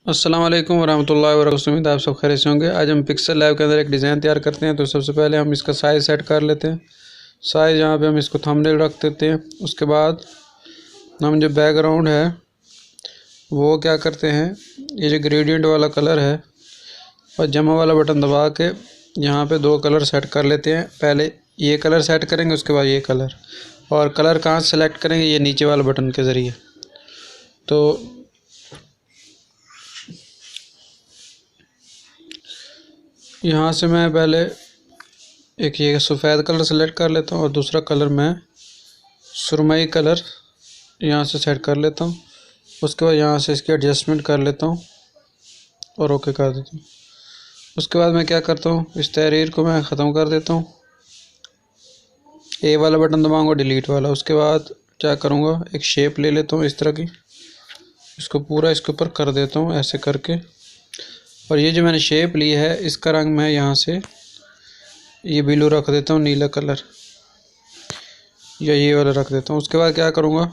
अस्सलाम वालेकुम वरहमतुल्लाहि वबरकातुहू। उम्मीद है आप सब खैरियत से होंगे। आज हम पिक्सल लैब के अंदर एक डिज़ाइन तैयार करते हैं। तो सबसे पहले हम इसका साइज़ सेट कर लेते हैं। साइज़ यहाँ पे हम इसको थंबनेल रख देते हैं। उसके बाद हम जो बैकग्राउंड है वो क्या करते हैं, ये जो ग्रेडियंट वाला कलर है और जमा वाला बटन दबा के यहाँ पे दो कलर सेट कर लेते हैं। पहले ये कलर सेट करेंगे, उसके बाद ये कलर। और कलर कहाँ से सेलेक्ट करेंगे, ये नीचे वाला बटन के ज़रिए। तो यहाँ से मैं पहले एक ये सफ़ेद कलर सेलेक्ट कर लेता हूँ और दूसरा कलर मैं सुरमई कलर यहाँ से सेट कर लेता हूँ। उसके बाद यहाँ से इसकी एडजस्टमेंट कर लेता हूँ और ओके कर देता हूँ। उसके बाद मैं क्या करता हूँ, इस तहरीर को मैं ख़त्म कर देता हूँ। ए वाला बटन दबाऊँगा, डिलीट वाला। उसके बाद क्या करूँगा, एक शेप ले लेता हूँ इस तरह की, इसको पूरा इसके ऊपर कर देता हूँ ऐसे करके। और ये जो मैंने शेप ली है इसका रंग मैं यहाँ से ये ब्लू रख देता हूँ, नीला कलर, या ये वाला रख देता हूँ। उसके बाद क्या करूँगा,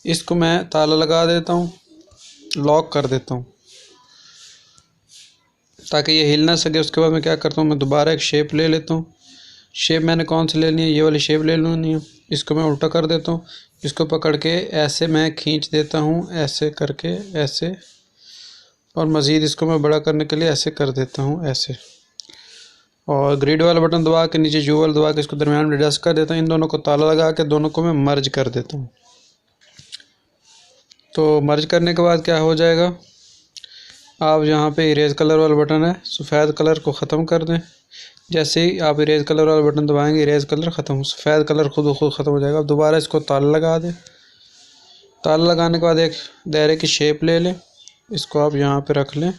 इसको मैं ताला लगा देता हूँ, लॉक कर देता हूँ ताकि ये हिल ना सके। उसके बाद मैं क्या करता हूँ, मैं दोबारा एक शेप ले लेता हूँ। शेप मैंने कौन सी लेनी है, ये वाली शेप ले लेनी है। इसको मैं उल्टा कर देता हूँ, इसको पकड़ के ऐसे मैं खींच देता हूँ, ऐसे करके ऐसे। और मज़ीद इसको मैं बड़ा करने के लिए ऐसे कर देता हूँ, ऐसे। और ग्रिड वाला बटन दबा के नीचे जू वाला दबा के इसको दरमियान में एडजस्ट कर देता हूँ। इन दोनों को ताला लगा के दोनों को मैं मर्ज कर देता हूँ। तो मर्ज करने के बाद क्या हो जाएगा, आप यहाँ पे इरेज कलर वाला बटन है, सफ़ेद कलर को ख़त्म कर दें। जैसे ही आप इरेज कलर वाला बटन दबाएंगे, इरेज कलर ख़त्म, सफ़ेद कलर खुद ब खुद ख़त्म हो जाएगा। अब दोबारा इसको ताला लगा दें। ताला लगाने के बाद एक दायरे की शेप ले लें, इसको आप यहाँ पे रख लें।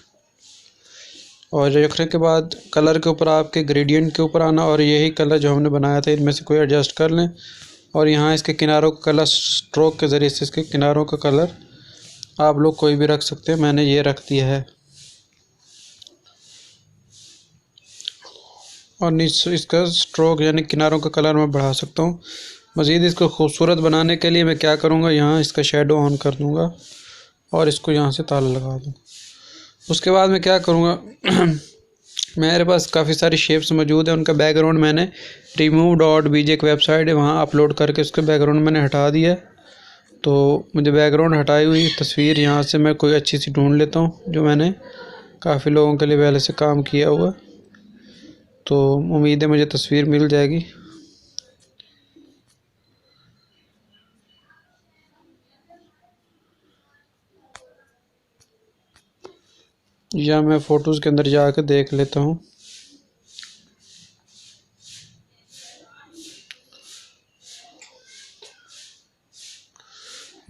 और रखने के बाद कलर के ऊपर आपके ग्रेडियंट के ऊपर आना और यही कलर जो हमने बनाया था इनमें से कोई एडजस्ट कर लें। और यहाँ इसके किनारों का कलर स्ट्रोक के ज़रिए से इसके किनारों का कलर आप लोग कोई भी रख सकते हैं, मैंने ये रख दिया है। और नीचे इसका स्ट्रोक यानी किनारों का कलर मैं बढ़ा सकता हूँ। मज़ीद इसको खूबसूरत बनाने के लिए मैं क्या करूँगा, यहाँ इसका शेडो ऑन कर दूँगा और इसको यहाँ से ताला लगा दूँ। उसके बाद मैं क्या करूँगा मेरे पास काफ़ी सारी शेप्स मौजूद है, उनका बैकग्राउंड मैंने remove.bg एक वेबसाइट है वहाँ अपलोड करके उसके बैकग्राउंड मैंने हटा दिया है। तो मुझे बैकग्राउंड हटाई हुई तस्वीर यहाँ से मैं कोई अच्छी सी ढूंढ लेता हूँ जो मैंने काफ़ी लोगों के लिए पहले से काम किया हुआ। तो उम्मीद है मुझे तस्वीर मिल जाएगी। या मैं फ़ोटोज़ के अंदर जाकर देख लेता हूँ।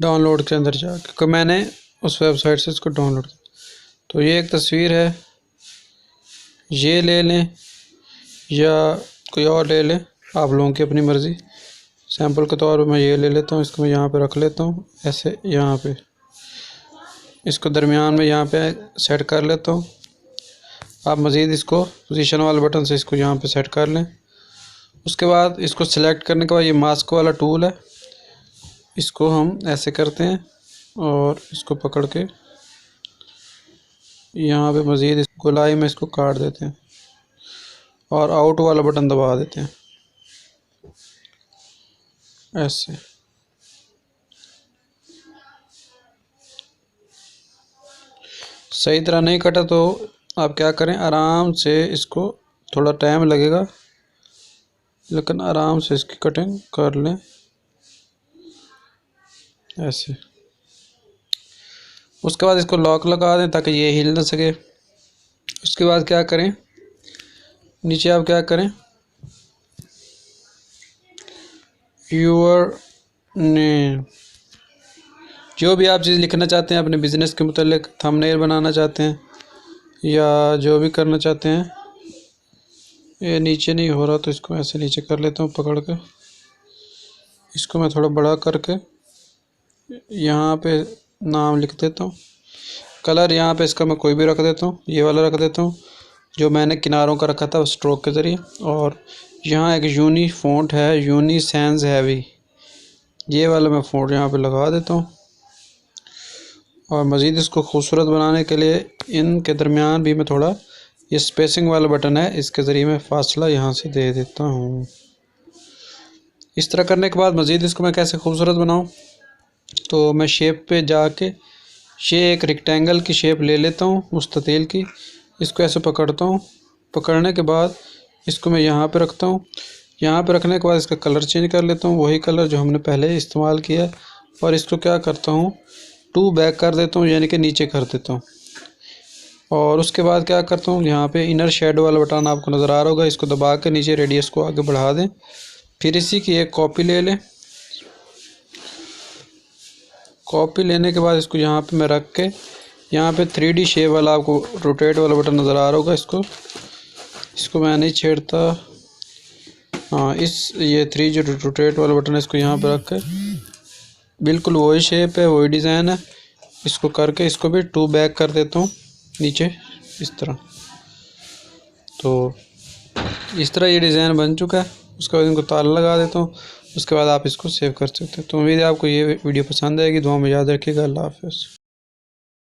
डाउनलोड के अंदर जाकर मैंने उस वेबसाइट से इसको डाउनलोड किया। तो ये एक तस्वीर है, ये ले लें या कोई और ले लें, आप लोगों की अपनी मर्ज़ी। सैंपल के तौर पर मैं ये ले लेता हूँ, इसको मैं यहाँ पे रख लेता हूँ ऐसे, यहाँ पे इसको दरमियान में यहाँ पे सेट कर लेता हूँ। आप मज़ीद इसको पोजीशन वाले बटन से इसको यहाँ पे सेट कर लें। उसके बाद इसको सिलेक्ट करने के बाद ये मास्क वाला टूल है, इसको हम ऐसे करते हैं और इसको पकड़ के यहाँ पे मज़ीद इस गोलाई में इसको काट देते हैं और आउट वाला बटन दबा देते हैं ऐसे। सही तरह नहीं कटा तो आप क्या करें, आराम से इसको, थोड़ा टाइम लगेगा लेकिन आराम से इसकी कटिंग कर लें ऐसे। उसके बाद इसको लॉक लगा दें ताकि ये हिल ना सके। उसके बाद क्या करें, नीचे आप क्या करें, योर नेम, जो भी आप चीज़ लिखना चाहते हैं अपने बिज़नेस के मुतालिक, थंबनेल बनाना चाहते हैं या जो भी करना चाहते हैं। ये नीचे नहीं हो रहा तो इसको ऐसे नीचे कर लेता हूँ पकड़ के। इसको मैं थोड़ा बड़ा करके यहाँ पे नाम लिख देता हूँ। कलर यहाँ पे इसका मैं कोई भी रख देता हूँ, ये वाला रख देता हूँ जो मैंने किनारों का रखा था स्ट्रोक के ज़रिए। और यहाँ एक यूनी फ़ॉन्ट है, यूनी सैंस हैवी, ये वाला मैं फ़ॉन्ट यहाँ पे लगा देता हूँ। और मज़ीद इसको खूबसूरत बनाने के लिए इनके दरमियान भी मैं थोड़ा ये स्पेसिंग वाला बटन है, इसके ज़रिए मैं फासला यहाँ से दे देता हूँ। इस तरह करने के बाद मज़ीद इसको मैं कैसे खूबसूरत बनाऊँ, तो मैं शेप पे जाके एक रेक्टेंगल की शेप ले लेता हूँ मुस्ततील की। इसको ऐसे पकड़ता हूँ, पकड़ने के बाद इसको मैं यहाँ पे रखता हूँ। यहाँ पे रखने के बाद इसका कलर चेंज कर लेता हूँ, वही कलर जो हमने पहले इस्तेमाल किया। और इसको क्या करता हूँ, 2 बैक कर देता हूँ, यानी कि नीचे कर देता हूँ। और उसके बाद क्या करता हूँ, यहाँ पे इनर शेडो वाला बटन आपको नज़र आ रहा होगा, इसको दबा के नीचे रेडियस को आगे बढ़ा दें। फिर इसी की एक कॉपी ले लें। कॉपी लेने के बाद इसको यहाँ पे मैं रख के यहाँ पे 3D शेप वाला आपको रोटेट वाला बटन नज़र आ रहा होगा, इसको मैं नहीं छेड़ता। हाँ, ये 3 जो रोटेट वाला बटन है, इसको यहाँ पे रख के बिल्कुल वही शेप है, वही डिज़ाइन है, इसको करके इसको भी 2 बैक कर देता हूँ नीचे इस तरह। तो इस तरह ये डिज़ाइन बन चुका है। उसके बाद इनको ताला लगा देता हूँ, उसके बाद आप इसको सेव कर सकते हैं। तो उम्मीद है आपको ये वीडियो पसंद आएगी। दुआ में याद रखिएगा। अल्लाह हाफ़िज़।